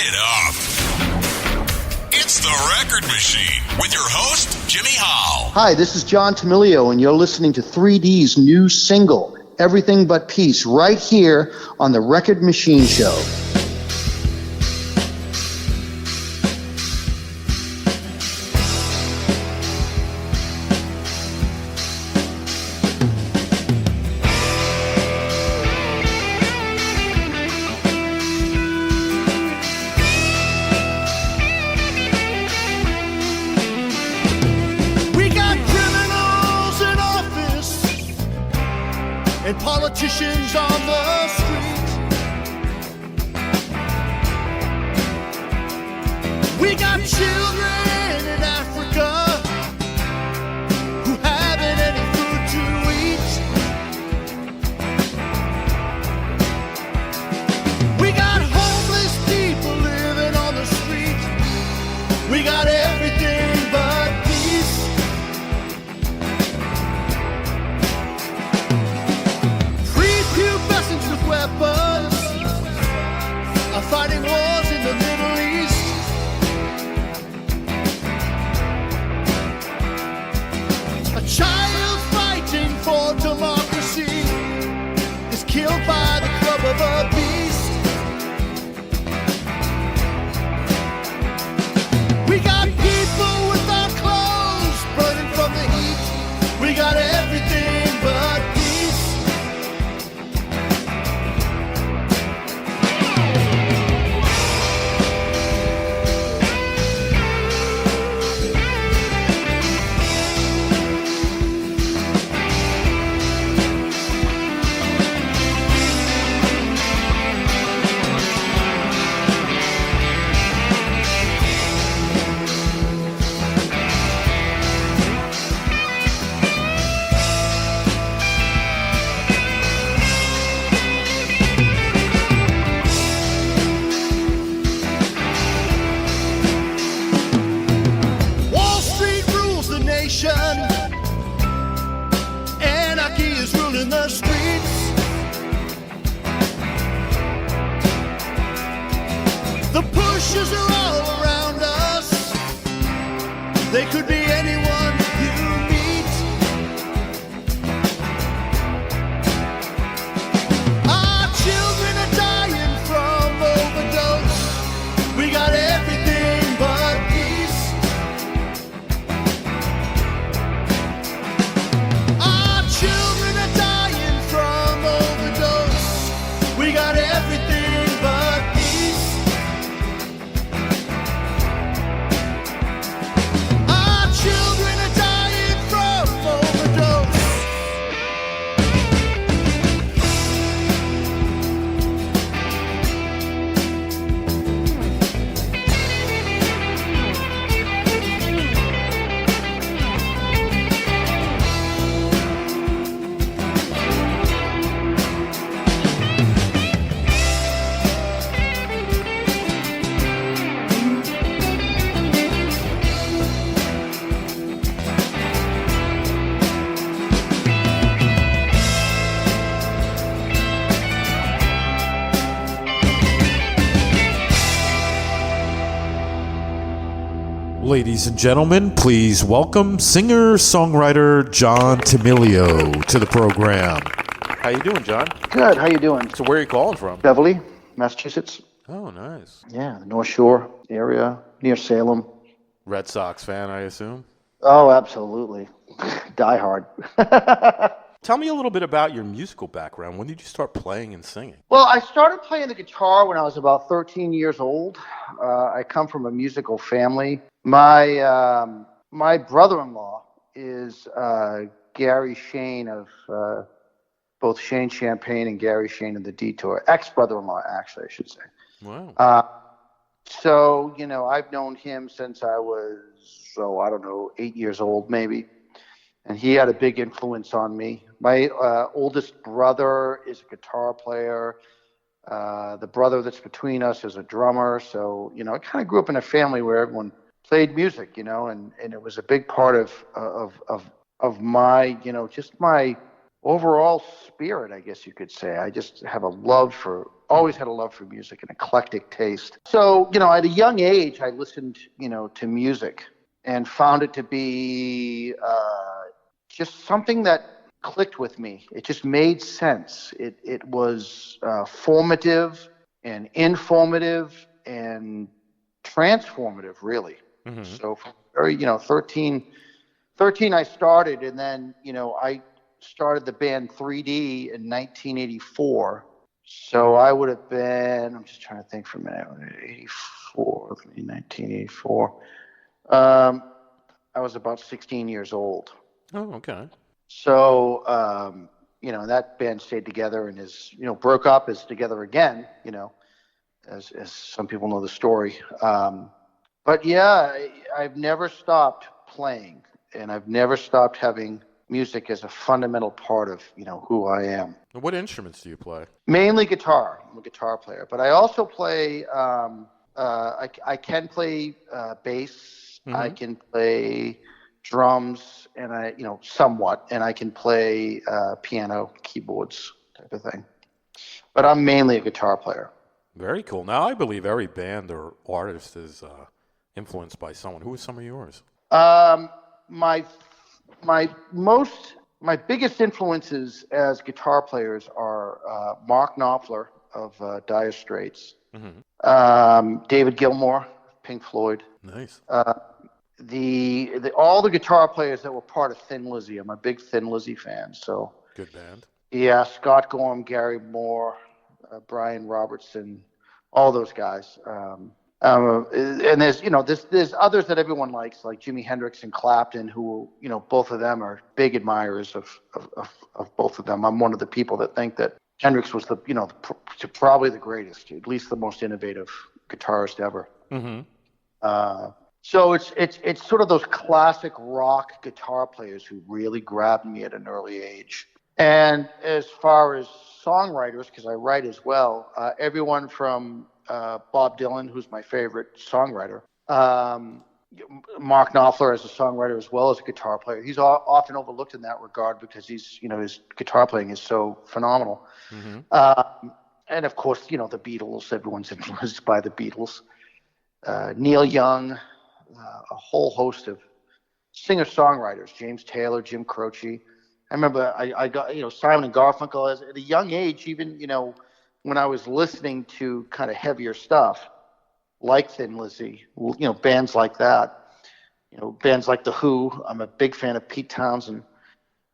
it up. It's The Record Machine with your host, Jimmy Howe. Hi, this is John Tamilio, and you're listening to 3D's new single, Everything But Peace, right here on The Record Machine Show. Politicians on the street. We got children in Africa who haven't any food to eat. We got homeless people living on the street. We got everything but peace. With weapons are fighting wars in the Middle East. A child fighting for democracy is killed by the club of a beast. We got people without clothes burning from the heat. We got everything but peace. Anarchy is ruling the streets. The pushers are all around us. They could be anyone you meet. Our children are dying from overdose. We got everything but peace. Children are dying from overdose. We got everything but peace. Our children are dying from overdose. Ladies and gentlemen, please welcome singer-songwriter John Tamilio to the program. How you doing, John? Good, how you doing? So where are you calling from? Beverly, Massachusetts. Oh, nice. Yeah, the North Shore area, near Salem. Red Sox fan, I assume? Oh, absolutely. Die hard. Tell me a little bit about your musical background. When did you start playing and singing? Well, I started playing the guitar when I was about 13 years old. I come from a musical family. My brother-in-law is Gary Shane of both Shane Champagne and Gary Shane of the Detour. Ex-brother-in-law, actually, I should say. Wow. So, I've known him since I was, 8 years old maybe. And he had a big influence on me. My oldest brother is a guitar player. The brother that's between us is a drummer. So, I kind of grew up in a family where everyone played music, and it was a big part of my, just my overall spirit, I guess you could say. I just have a love for Always had a love for music, an eclectic taste. So, at a young age, I listened, to music and found it to be just something that clicked with me. It just made sense. It was formative and informative and transformative, really. So from very, 13 I started, and then, I started the band 3D in 1984. So I would have been, I'm just trying to think for a minute, 1984. I was about 16 years old. Oh, okay. So, that band stayed together and broke up, is together again, as some people know the story. But yeah, I've never stopped playing, and I've never stopped having music as a fundamental part of, who I am. What instruments do you play? Mainly guitar. I'm a guitar player, but I also play, I can play bass, I can play drums, and somewhat, and I can play piano, keyboards, type of thing. But I'm mainly a guitar player. Very cool. Now, I believe every band or artist is influenced by someone. Who are some of yours? My biggest influences as guitar players are Mark Knopfler of Dire Straits, David Gilmour, Pink Floyd. Nice. All the guitar players that were part of Thin Lizzy. I'm a big Thin Lizzy fan. So Good band. yeah, Scott Gorham, Gary Moore, Brian Robertson, all those guys. And there's others that everyone likes, like Jimi Hendrix and Clapton, who, both of them are big admirers of both of them. I'm one of the people that think that Hendrix was probably the greatest, at least the most innovative guitarist ever. So it's sort of those classic rock guitar players who really grabbed me at an early age. And as far as songwriters, because I write as well, everyone from Bob Dylan, who's my favorite songwriter, Mark Knopfler as a songwriter as well as a guitar player. He's often overlooked in that regard because his guitar playing is so phenomenal. And of course, the Beatles. Everyone's influenced by the Beatles. Neil Young, a whole host of singer-songwriters, James Taylor, Jim Croce. I remember I got, Simon and Garfunkel at a young age, even, when I was listening to kind of heavier stuff, like Thin Lizzy, bands like that, bands like The Who. I'm a big fan of Pete Townsend.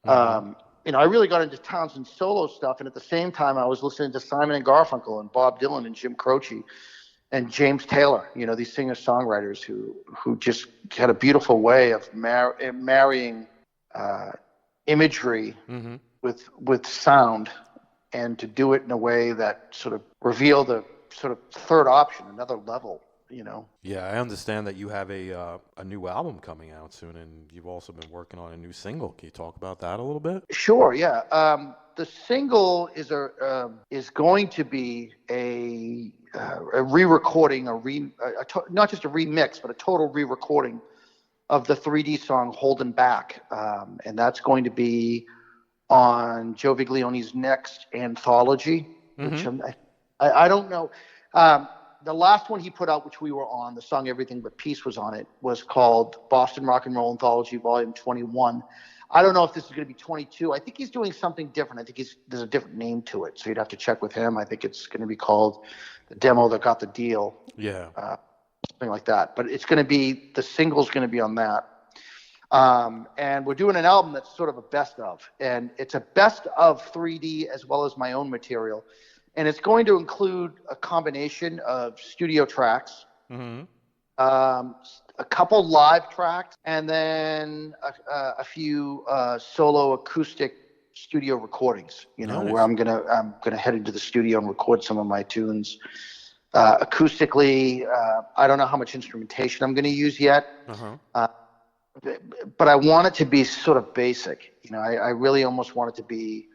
I really got into Townsend's solo stuff, and at the same time, I was listening to Simon and Garfunkel and Bob Dylan and Jim Croce and James Taylor. These singer-songwriters who just had a beautiful way of marrying imagery with sound, and to do it in a way that sort of revealed a sort of third option, another level, Yeah, I understand that you have a new album coming out soon, and you've also been working on a new single. Can you talk about that a little bit? Sure, yeah. The single is going to be a re-recording, not just a remix, but a total re-recording of the 3D song "Holding Back," and that's going to be on Joe Viglione's next anthology, which I don't know. The last one he put out, which we were on, the song "Everything But Peace" was on it, was called Boston Rock Roll Anthology Volume 21. I don't know if this is going to be 22. I think he's doing something different. I think there's a different name to it, so you'd have to check with him. I think it's going to be called "The Demo That Got the Deal." Yeah. Something like that. But the single's going to be on that. And we're doing an album that's sort of a best of. And it's a best of 3D as well as my own material. And it's going to include a combination of studio tracks, a couple live tracks, and then a few solo acoustic studio recordings, Nice. where I'm gonna head into the studio and record some of my tunes. Acoustically, I don't know how much instrumentation I'm going to use yet, but I want it to be sort of basic. I really almost want it to be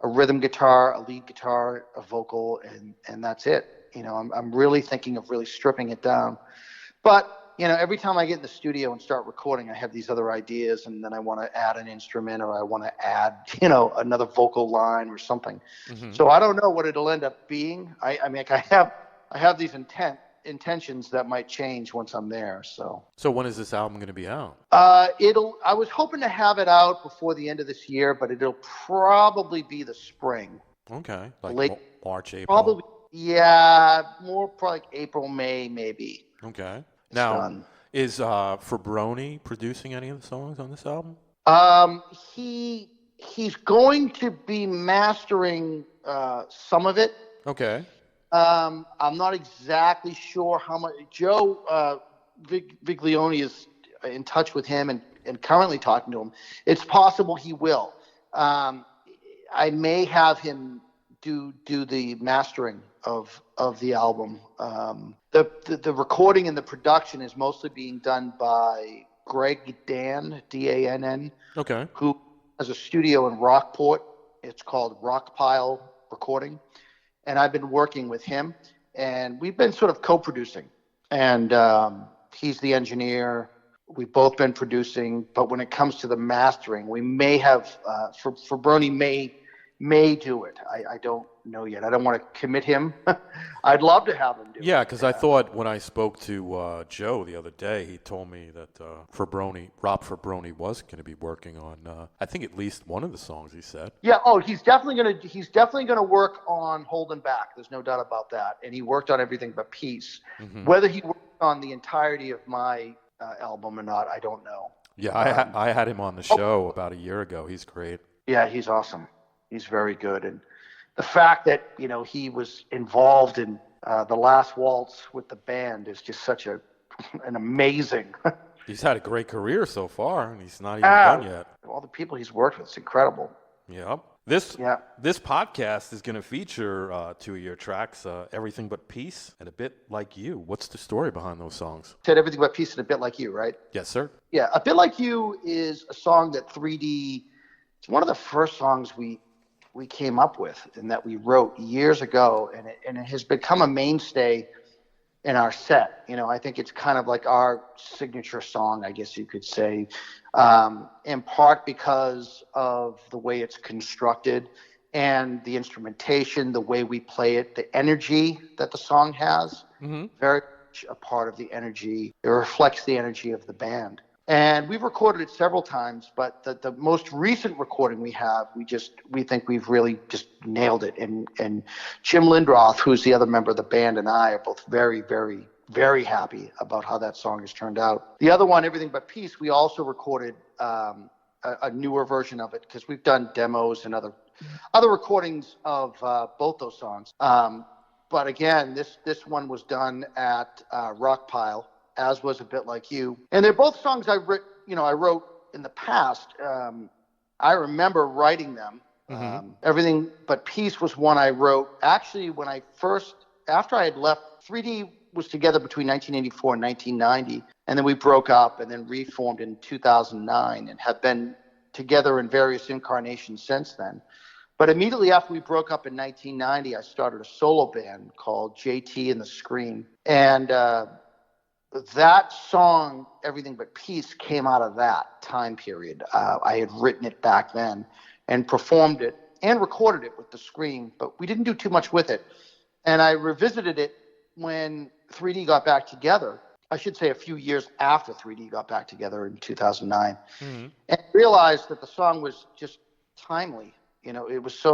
a rhythm guitar, a lead guitar, a vocal, and that's it. I'm really thinking of really stripping it down. But every time I get in the studio and start recording, I have these other ideas, and then I want to add an instrument, or I want to add, another vocal line or something. Mm-hmm. So I don't know what it'll end up being. I mean, I have these intentions that might change once I'm there. So when is this album going to be out? I was hoping to have it out before the end of this year, but it'll probably be the spring. Okay, like Late, March, April. probably, yeah, more probably like April, May, maybe. Okay. It's Now, done. is Fabroni producing any of the songs on this album? He's going to be mastering some of it. Okay. I'm not exactly sure how much. Joe Viglione is in touch with him and currently talking to him. It's possible he will. I may have him do the mastering of the album. The recording and the production is mostly being done by Greg Dan, D-A-N-N, Okay. who has a studio in Rockport. It's called Rockpile Recording. And I've been working with him, and we've been sort of co-producing. And he's the engineer. We've both been producing, but when it comes to the mastering, we may have, Fabroni may do it. I don't know yet. I don't want to commit him. I'd love to have him do it. Yeah, because I thought when I spoke to Joe the other day, he told me that Rob Fabroni was going to be working on, I think at least one of the songs. He said. Yeah. Oh, he's definitely gonna work on Holding Back. There's no doubt about that. And he worked on Everything But Peace. Mm-hmm. Whether he worked on the entirety of my album or not, I don't know. Yeah, I had him on the show about a year ago. He's great. Yeah, he's awesome. He's very good. And the fact that, he was involved in the last waltz with the band is just such an amazing. He's had a great career so far, and he's not even done yet. All the people he's worked with, it's incredible. Yep. This podcast is going to feature two of your tracks, Everything But Peace and A Bit Like You. What's the story behind those songs? Said Everything But Peace and A Bit Like You, right? Yes, sir. Yeah, A Bit Like You is a song that 3D, it's one of the first songs we came up with and that we wrote years ago, and it has become a mainstay in our set. I think it's kind of like our signature song, I guess you could say, in part because of the way it's constructed and the instrumentation, the way we play it, the energy that the song has, very much a part of the energy. It reflects the energy of the band. And we've recorded it several times, but the most recent recording we have, we think we've really just nailed it. And Jim Lindroth, who's the other member of the band, and I are both very, very, very happy about how that song has turned out. The other one, Everything But Peace, we also recorded a newer version of it because we've done demos and other recordings of both those songs. But again, this one was done at Rockpile, as was A Bit Like You. And they're both songs I wrote in the past. I remember writing them. Everything But Peace was one I wrote. Actually, after I had left, 3D was together between 1984 and 1990. And then we broke up and then reformed in 2009 and have been together in various incarnations since then. But immediately after we broke up in 1990, I started a solo band called JT and the Scream. And that song, Everything But Peace, came out of that time period. I had written it back then and performed it and recorded it with the Scream, but we didn't do too much with it. And I revisited it when 3D got back together. I should say a few years after 3D got back together in 2009. And realized that the song was just timely. It was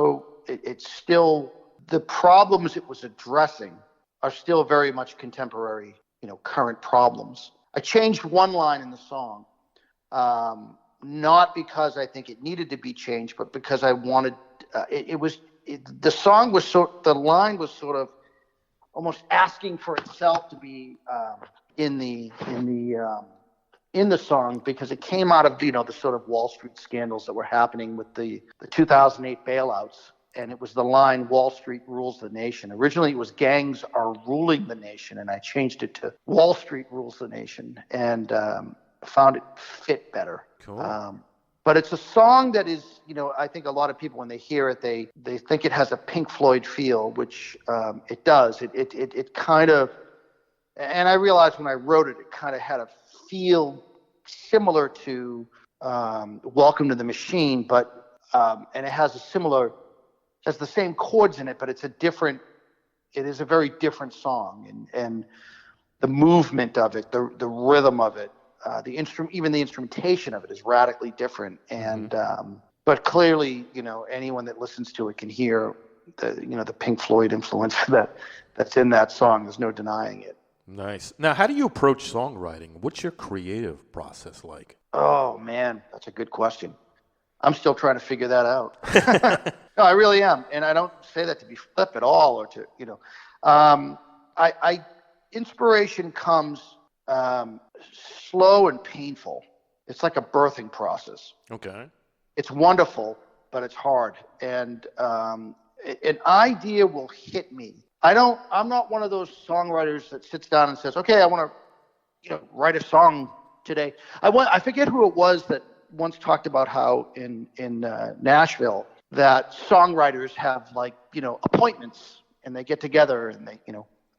it's still, the problems it was addressing are still very much contemporary, current problems. I changed one line in the song, not because I think it needed to be changed, but because I wanted, the line was sort of almost asking for itself to be in the song, because it came out of, the sort of Wall Street scandals that were happening with the 2008 bailouts. And it was the line, Wall Street rules the nation. Originally, it was gangs are ruling the nation, and I changed it to Wall Street rules the nation, and found it fit better. Cool. But it's a song that is, I think a lot of people, when they hear it, they think it has a Pink Floyd feel, which it does. It kind of, And I realized when I wrote it, it kind of had a feel similar to Welcome to the Machine, but and it has has the same chords in it, but it is a very different song, and the movement of it, the rhythm of it, even the instrumentation of it is radically different. And but clearly, anyone that listens to it can hear the Pink Floyd influence that's in that song. There's no denying it. Nice. Now, how do you approach songwriting? What's your creative process like? Oh, man, that's a good question. I'm still trying to figure that out. No, I really am. And I don't say that to be flip at all or to, inspiration comes slow and painful. It's like a birthing process. Okay. It's wonderful, but it's hard. And an idea will hit me. I'm not one of those songwriters that sits down and says, okay, I want to, write a song today. I forget who it was that once talked about how in Nashville that songwriters have appointments and they get together and they,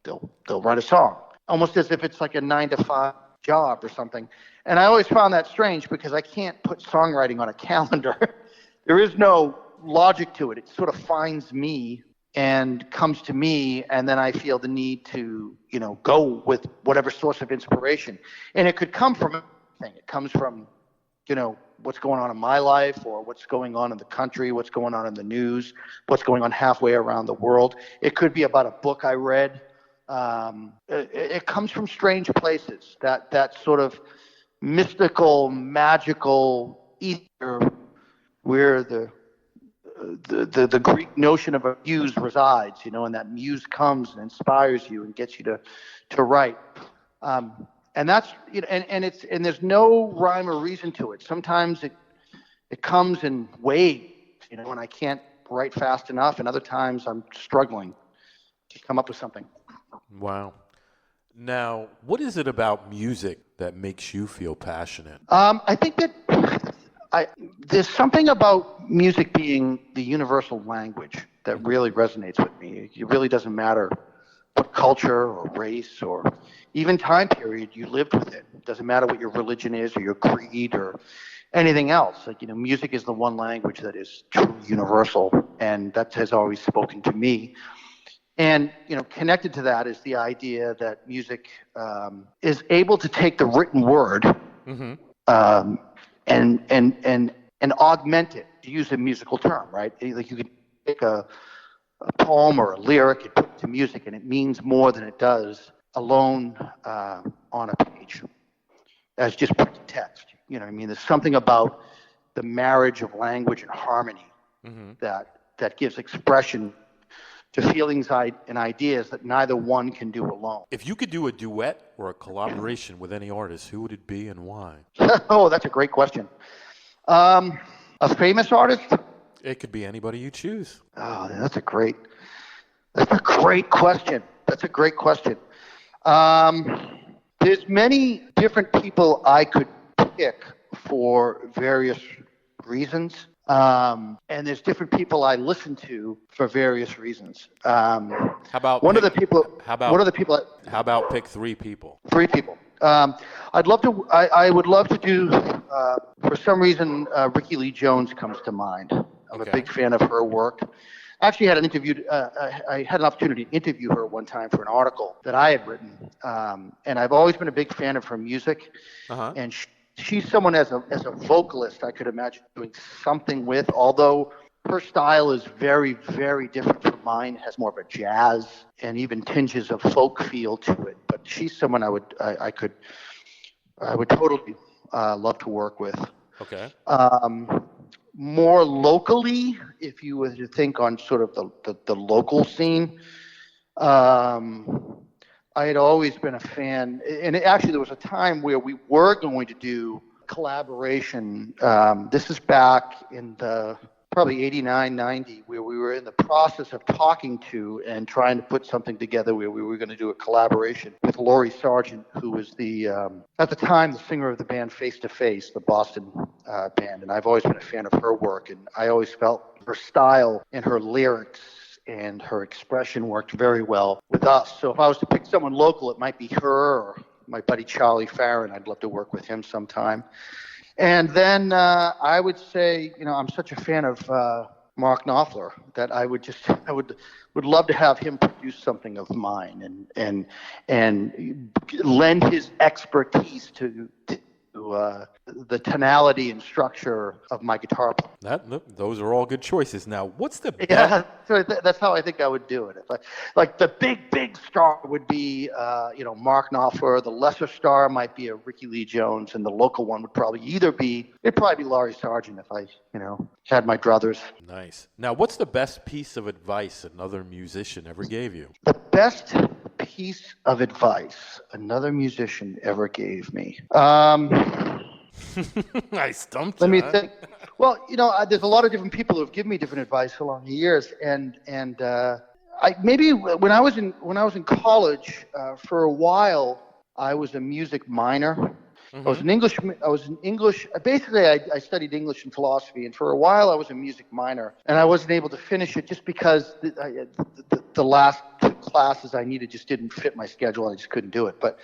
they'll write a song almost as if it's like a 9-to-5 job or something. And I always found that strange because I can't put songwriting on a calendar. There is no logic to it. It sort of finds me and comes to me, and then I feel the need to, go with whatever source of inspiration. And it could come from anything. It comes from, what's going on in my life or what's going on in the country, what's going on in the news, what's going on halfway around the world. It could be about a book I read. It comes from strange places, that sort of mystical, magical ether where the Greek notion of a muse resides, and that muse comes and inspires you and gets you to write. And that's, and there's no rhyme or reason to it. Sometimes it comes in waves, and I can't write fast enough, and other times I'm struggling to come up with something. Wow. Now, what is it about music that makes you feel passionate? I think that there's something about music being the universal language that really resonates with me. It really doesn't matter what culture or race or even time period you lived within. It doesn't matter what your religion is or your creed or anything else. Music is the one language that is truly universal, and that has always spoken to me. And, connected to that is the idea that music is able to take the written word and augment it, to use a musical term, right? Like you could take a poem or a lyric and put it to music, and it means more than it does alone on a page as just printed text. There's something about the marriage of language and harmony that gives expression to feelings and ideas that neither one can do alone. If you could do a duet or a collaboration with any artist, who would it be and why? Oh, that's a great question. A famous artist? It could be anybody you choose. Oh, that's a great question. There's many different people I could pick for various reasons. And there's different people I listen to for various reasons. How about pick three people? Three people. I would love to do, for some reason, Rickie Lee Jones comes to mind. I'm a big fan of her work. I actually had I had an opportunity to interview her one time for an article that I had written. And I've always been a big fan of her music. And she's someone as a vocalist I could imagine doing something with, although her style is very, very different from mine. It has more of a jazz and even tinges of folk feel to it. But she's someone I would totally love to work with. Okay. More locally, if you were to think on sort of the local scene, I had always been a fan, and actually there was a time where we were going to do collaboration. This is back in probably 89, 90, where we were in the process of talking to and trying to put something together where we were going to do a collaboration with Laurie Sargent, who was at the time, the singer of the band Face to Face, the Boston band. And I've always been a fan of her work, and I always felt her style and her lyrics and her expression worked very well with us. So if I was to pick someone local, it might be her or my buddy Charlie Farron. I'd love to work with him sometime. And then I would say, I'm such a fan of Mark Knopfler that I would love to have him produce something of mine and lend his expertise to the tonality and structure of my guitar playing. Those are all good choices. Now, what's the best? Yeah, so that's how I think I would do it. Like the big star would be, Mark Knopfler. The lesser star might be a Ricky Lee Jones, and the local one would probably be Laurie Sargent if I, had my druthers. Nice. Now, what's the best piece of advice another musician ever gave you? The best piece of advice another musician ever gave me. I stumped you. Let me think. Well, there's a lot of different people who have given me different advice along the years, and I maybe when I was in college, for a while I was a music minor. Mm-hmm. I was in English. Basically, I studied English and philosophy, and for a while I was a music minor, and I wasn't able to finish it just because the last two classes I needed just didn't fit my schedule, and I just couldn't do it. But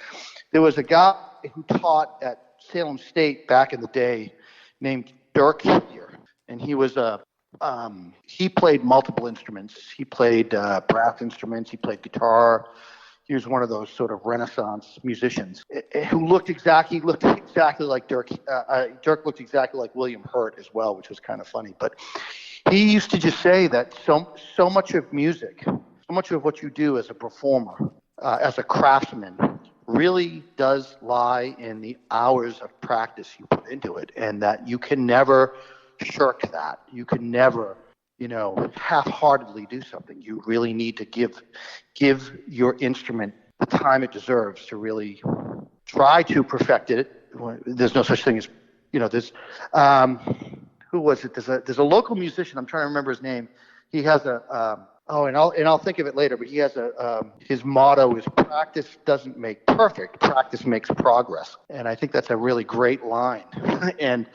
there was a guy who taught at Salem State back in the day named Dirk Hillier, and he played multiple instruments. He played brass instruments. He played guitar. He was one of those sort of Renaissance musicians who looked exactly like Dirk. Dirk looked exactly like William Hurt as well, which was kind of funny. But he used to just say that so much of music, so much of what you do as a performer, as a craftsman, really does lie in the hours of practice you put into it, and that you can never shirk that. You can never half-heartedly do something. You really need to give your instrument the time it deserves to really try to perfect it. There's no such thing as, there's, who was it? There's a local musician, I'm trying to remember his name. He has I'll think of it later, but he has his motto is practice doesn't make perfect, practice makes progress. And I think that's a really great line. And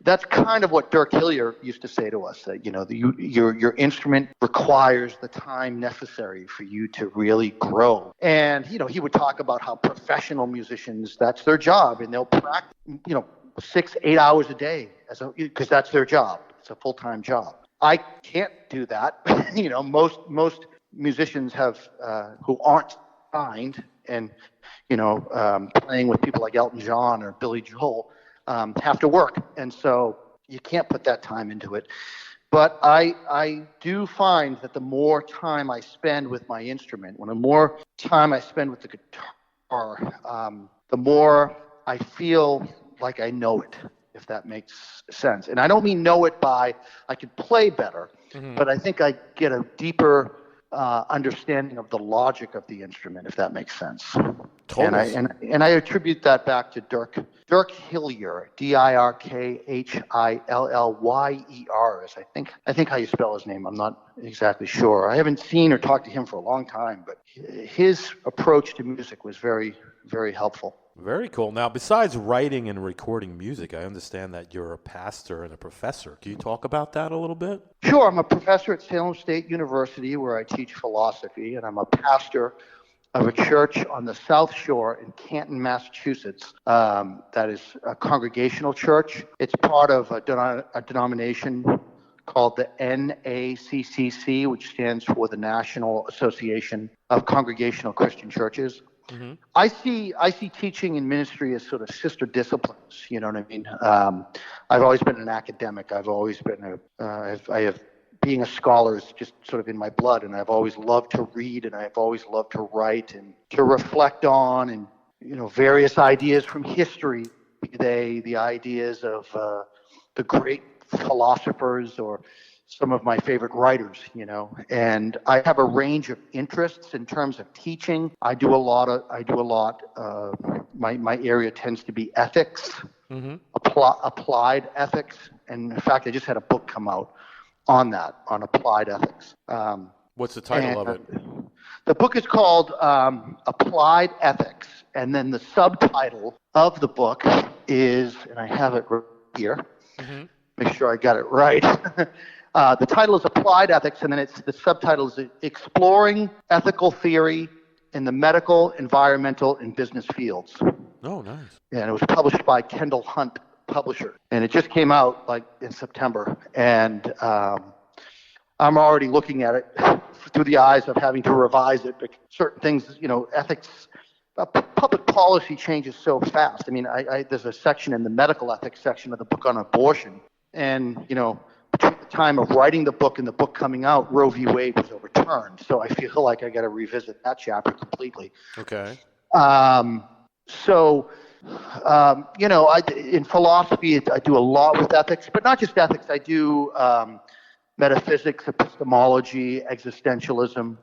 that's kind of what Dirk Hillier used to say to us, that, your instrument requires the time necessary for you to really grow. And, he would talk about how professional musicians, that's their job, and they'll practice, 6-8 hours a day because that's their job. It's a full-time job. I can't do that. Most musicians who aren't signed and, playing with people like Elton John or Billy Joel, have to work, and so you can't put that time into it. But I do find that the more time I spend with my instrument, the more time I spend with the guitar, the more I feel like I know it, if that makes sense. And I don't mean know it by I could play better, mm-hmm. but I think I get a deeper understanding of the logic of the instrument, if that makes sense. Totally. And I attribute that back to Dirk Hillier, Dirkhillyer, is I think how you spell his name. I'm not exactly sure. I haven't seen or talked to him for a long time, but his approach to music was very, very helpful. Very cool. Now, besides writing and recording music, I understand that you're a pastor and a professor. Can you talk about that a little bit? Sure. I'm a professor at Salem State University, where I teach philosophy, and I'm a pastor of a church on the South Shore in Canton, Massachusetts. That is a congregational church. It's part of a denomination called the NACCC, which stands for the National Association of Congregational Christian Churches. Mm-hmm. I see teaching and ministry as sort of sister disciplines. You know what I mean? I've always been an academic. I've always been being a scholar is just sort of in my blood, and I've always loved to read, and I've always loved to write and to reflect on, and various ideas from history. The ideas of the great philosophers or some of my favorite writers, and I have a range of interests in terms of teaching. I do a lot. My area tends to be ethics, mm-hmm. applied ethics, and in fact, I just had a book come out on applied ethics. What's the title of it? The book is called Applied Ethics, and then the subtitle of the book is, and I have it right here, mm-hmm. make sure I got it right. The title is Applied Ethics, and then the subtitle is Exploring Ethical Theory in the Medical, Environmental, and Business Fields. Oh, nice. And it was published by Kendall Hunt Publisher. And it just came out like in September. And I'm already looking at it through the eyes of having to revise it. Because certain things, ethics, public policy changes so fast. I mean, there's a section in the medical ethics section of the book on abortion. And, between the time of writing the book and the book coming out, Roe v. Wade was overturned. So I feel like I got to revisit that chapter completely. Okay. In philosophy, I do a lot with ethics, but not just ethics. I do metaphysics, epistemology, existentialism.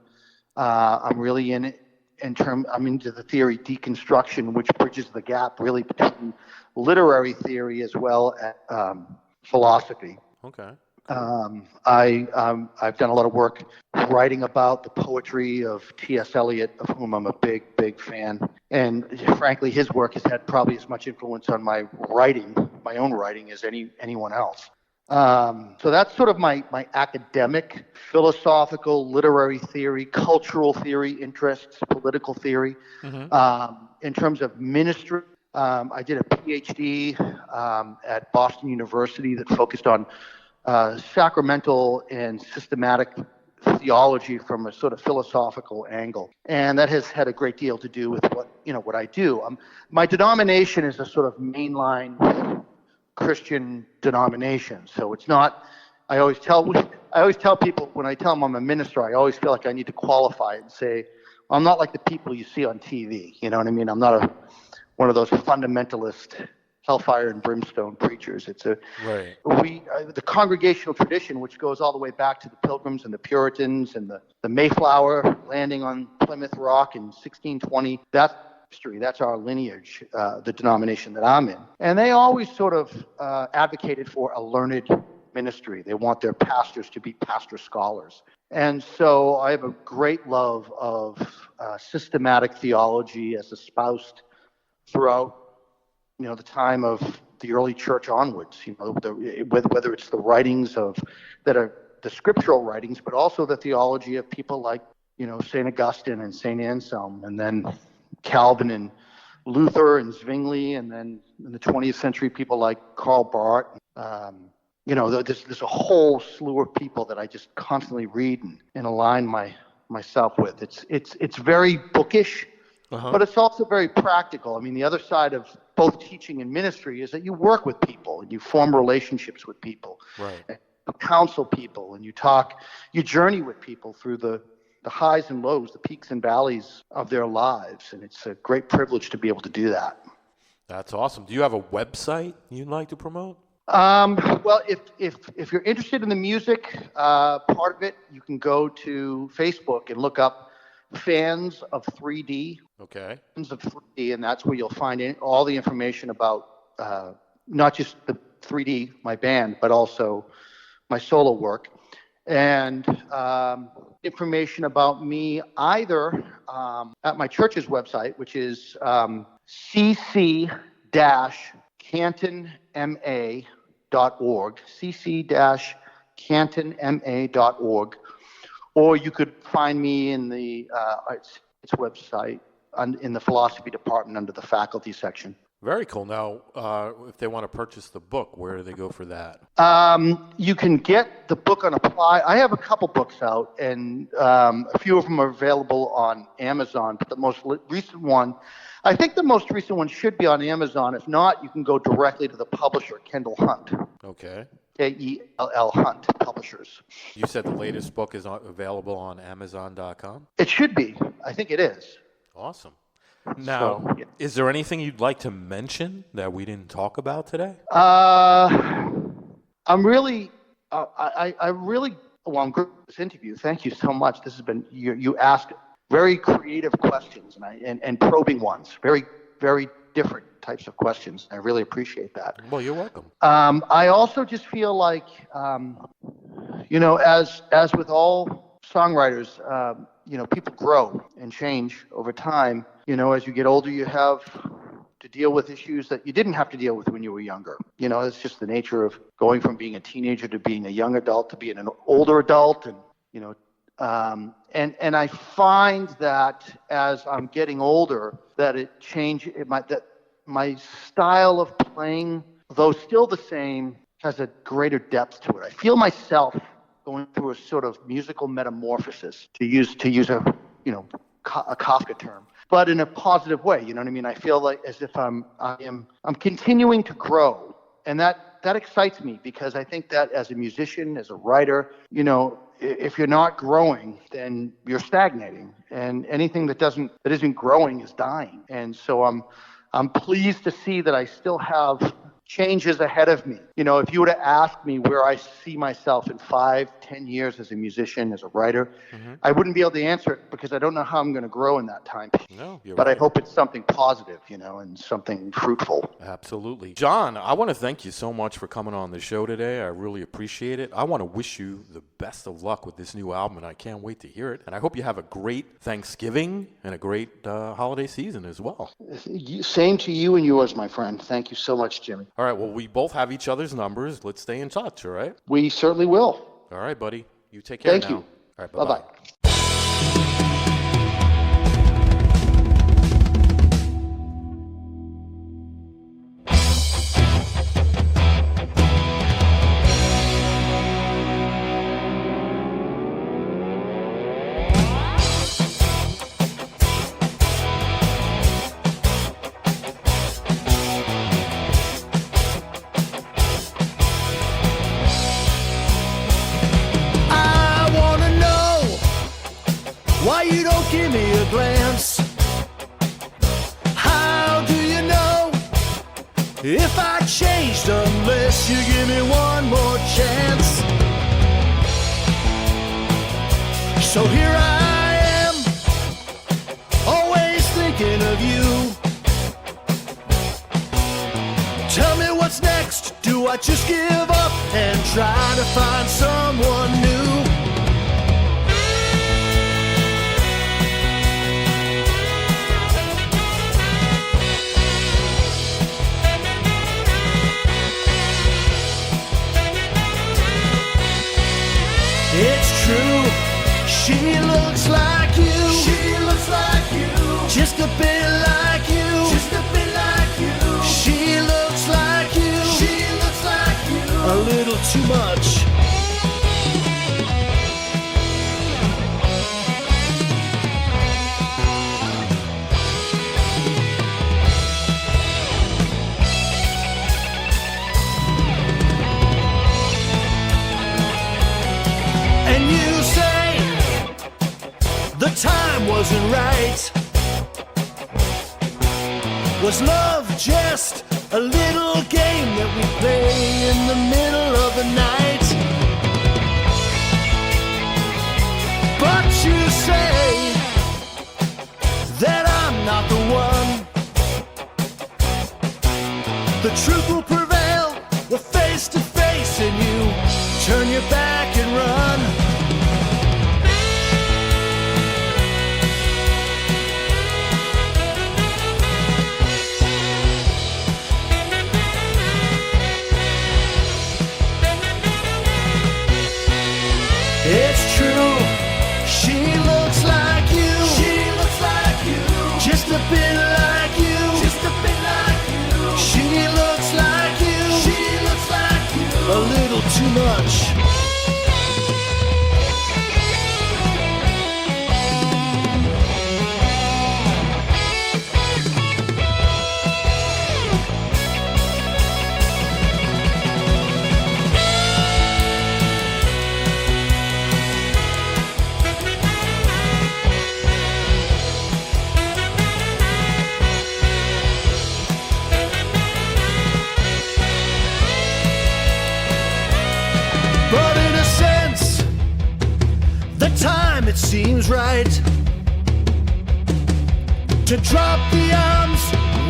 I'm really I'm into the theory deconstruction, which bridges the gap really between literary theory as well as philosophy. Okay. I've done a lot of work writing about the poetry of T.S. Eliot, of whom I'm a big, big fan. And frankly, his work has had probably as much influence on my own writing, as anyone else. So that's sort of my academic, philosophical, literary theory, cultural theory interests, political theory. Mm-hmm. In terms of ministry, I did a PhD at Boston University that focused on sacramental and systematic theology from a sort of philosophical angle, and that has had a great deal to do with what I do. My denomination is a sort of mainline Christian denomination, so it's not. I always tell people when I tell them I'm a minister, I always feel like I need to qualify it and say, I'm not like the people you see on TV. You know what I mean? I'm not one of those fundamentalist hellfire and brimstone preachers. It's right. The congregational tradition, which goes all the way back to the Pilgrims and the Puritans and the Mayflower landing on Plymouth Rock in 1620. That's history. That's our lineage, the denomination that I'm in. And they always sort of advocated for a learned ministry. They want their pastors to be pastor scholars. And so I have a great love of systematic theology as espoused throughout the time of the early church onwards, whether it's the writings that are the scriptural writings, but also the theology of people like, St. Augustine and St. Anselm, and then Calvin and Luther and Zwingli, and then in the 20th century, people like Karl Barth. There's a whole slew of people that I just constantly read and align myself with. It's very bookish. Uh-huh. But it's also very practical. I mean, the other side of both teaching and ministry is that you work with people and you form relationships with people. Right. And you counsel people and you journey with people through the highs and lows, the peaks and valleys of their lives. And it's a great privilege to be able to do that. That's awesome. Do you have a website you'd like to promote? Well, if you're interested in the music part of it, you can go to Facebook and look up Fans of 3D. Okay. Fans of 3D, and that's where you'll find all the information about not just the 3D, my band, but also my solo work, and information about me either at my church's website, which is cc-cantonma.org, cc-cantonma.org. Or you could find me in its website in the philosophy department under the faculty section. Very cool. Now, if they want to purchase the book, where do they go for that? You can get the book on Apply. I have a couple books out, and a few of them are available on Amazon. But the most recent one, I think the most recent one should be on Amazon. If not, you can go directly to the publisher, Kendall Hunt. Okay. Kell Hunt Publishers. You said the latest book is available on Amazon.com? It should be. I think it is. Awesome. Now, Is there anything you'd like to mention that we didn't talk about today? I'm really, I'm good at this interview. Thank you so much. This has been, you asked very creative questions and probing ones, very, very different types of questions. I really appreciate that. Well, you're welcome. I also just feel like, as with all songwriters, people grow and change over time. As you get older, you have to deal with issues that you didn't have to deal with when you were younger. It's just the nature of going from being a teenager to being a young adult to being an older adult. And, and I find that as I'm getting older, that that my style of playing, though still the same, has a greater depth to it. I feel myself going through a sort of musical metamorphosis, to use a Kafka term, but in a positive way. You know what I mean? I feel like as if I'm continuing to grow, and that excites me, because I think that as a musician, as a writer, if you're not growing, then you're stagnating, and anything that isn't growing is dying. And so I'm pleased to see that I still have changes ahead of me. If you were to ask me where I see myself in 5-10 years as a musician, as a writer, I wouldn't be able to answer it, because I don't know how I'm going to grow in that time. No, you're but right. I hope it's something positive, and something fruitful. Absolutely. John, I want to thank you so much for coming on the show today. I really appreciate it. I want to wish you the best of luck with this new album, and I can't wait to hear it. And I hope you have a great Thanksgiving and a great holiday season as well. Same to you and yours, my friend. Thank you so much, Jimmy. All right, well, we both have each other's numbers. Let's stay in touch, all right? We certainly will. All right, buddy. You take care now. Thank you. All right, Bye-bye. Why you don't give me a glance? How do you know if I changed unless you give me one more chance? So here I am, always thinking of you. Tell me what's next. Do I just give up and try to find someone new? It's true, she looks like you. She looks like you. Just a bit like you. Just a bit like you. She looks like you. She looks like you. A little too much. And you say the time wasn't right. Was love just a little game that we play in the middle of the night? But you say that I'm not the one. The truth will prevail. We're face to face and you turn your back and run. It's true, she looks like you. She looks like you. Just a bit like you. Just a bit like you. She looks like you. She looks like you. A little too much. But in a sense, the time it seems right to drop the arms,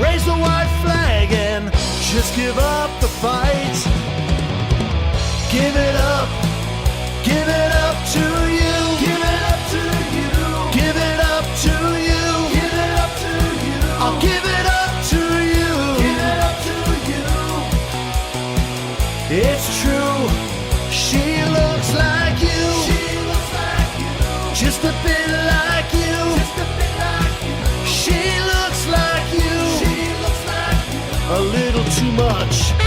raise the white flag, and just give up the fight. Give it up to you. Give it up to you. Give it up to you. Give it up to you. I'll give it up to you. much.